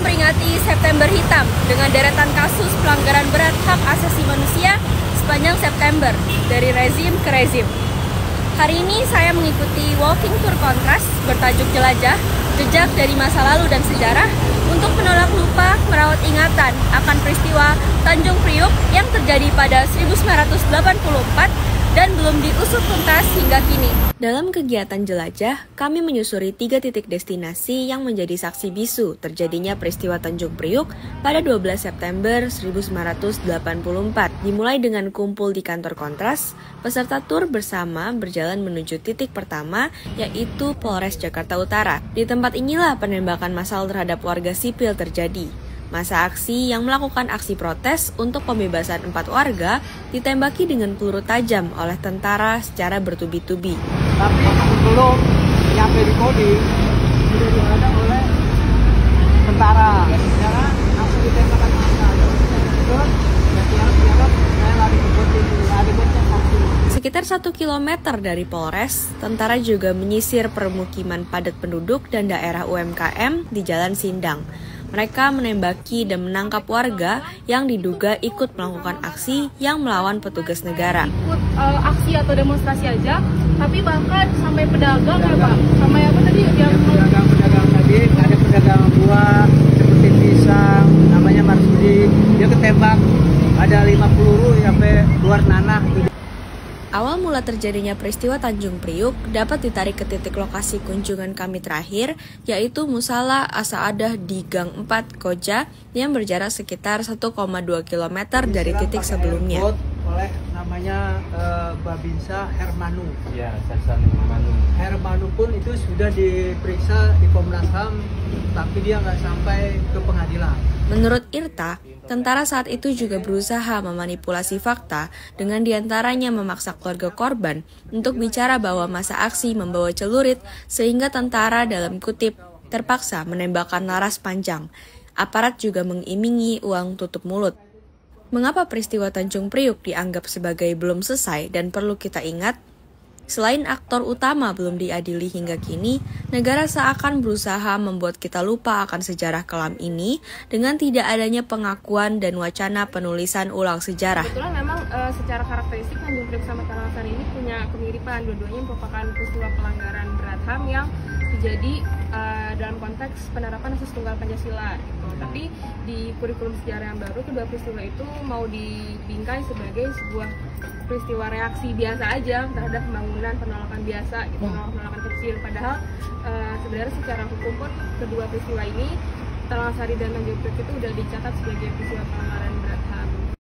memperingati September Hitam dengan deretan kasus pelanggaran berat hak asasi manusia sepanjang September, dari rezim ke rezim. Hari ini saya mengikuti walking tour kontras bertajuk Jelajah, Jejak dari Masa Lalu dan Sejarah untuk menolak lupa merawat ingatan akan peristiwa Tanjung Priuk yang terjadi pada 1984 dan belum diusut tuntas hingga kini. Dalam kegiatan jelajah, kami menyusuri 3 titik destinasi yang menjadi saksi bisu terjadinya peristiwa Tanjung Priuk pada 12 September 1984. Dimulai dengan kumpul di kantor Kontras, peserta tur bersama berjalan menuju titik pertama, yaitu Polres Jakarta Utara. Di tempat inilah penembakan massal terhadap warga sipil terjadi. Masa aksi yang melakukan aksi protes untuk pembebasan 4 warga ditembaki dengan peluru tajam oleh tentara secara bertubi-tubi. Tapi sebelum nyampe di Kodim, sudah dihadang oleh tentara. Sekarang aku ditembakkan massa. Terus saya lari ke Kodim, ada banyak saksi. Sekitar 1 kilometer dari Polres, tentara juga menyisir permukiman padat penduduk dan daerah UMKM di Jalan Sindang. Mereka menembaki dan menangkap warga yang diduga ikut melakukan aksi yang melawan petugas negara. Ikut aksi atau demonstrasi aja, tapi bahkan sampai pedagang ya Pak, sampai apa tadi? Pedagang tadi, ada pedagang buah, seperti pisang, namanya Marsudi, dia ketembak, ada 5 peluru sampai keluar nanah. Awal mula terjadinya peristiwa Tanjung Priuk dapat ditarik ke titik lokasi kunjungan kami terakhir, yaitu Musala Asaadah di Gang 4 Koja yang berjarak sekitar 1,2 km dari titik sebelumnya. Oleh namanya Babinsa Hermanu. Ya, Sasan Hermanu. Hermanu pun itu sudah diperiksa di Komnas HAM, tapi dia nggak sampai ke pengadilan. Menurut Irta, tentara saat itu juga berusaha memanipulasi fakta dengan diantaranya memaksa keluarga korban untuk bicara bahwa masa aksi membawa celurit sehingga tentara dalam kutip terpaksa menembakkan laras panjang. Aparat juga mengimingi uang tutup mulut. Mengapa peristiwa Tanjung Priuk dianggap sebagai belum selesai dan perlu kita ingat? Selain aktor utama belum diadili hingga kini, negara seakan berusaha membuat kita lupa akan sejarah kelam ini dengan tidak adanya pengakuan dan wacana penulisan ulang sejarah. Kebetulan memang secara karakteristik Tanjung Priuk sama Tanah Sari ini punya kemiripan, dua-duanya merupakan peristiwa pelanggaran berat HAM yang terjadi dalam konteks penerapan asas tunggal Pancasila. Gitu. Tapi di kurikulum sejarah yang baru, kedua peristiwa itu mau dibingkai sebagai sebuah peristiwa reaksi biasa aja terhadap pembangunan penolakan biasa, gitu, penolakan kecil. Padahal sebenarnya secara hukum pun kedua peristiwa ini, Tanah Sari dan Tanjung Priuk itu udah dicatat sebagai peristiwa pelanggaran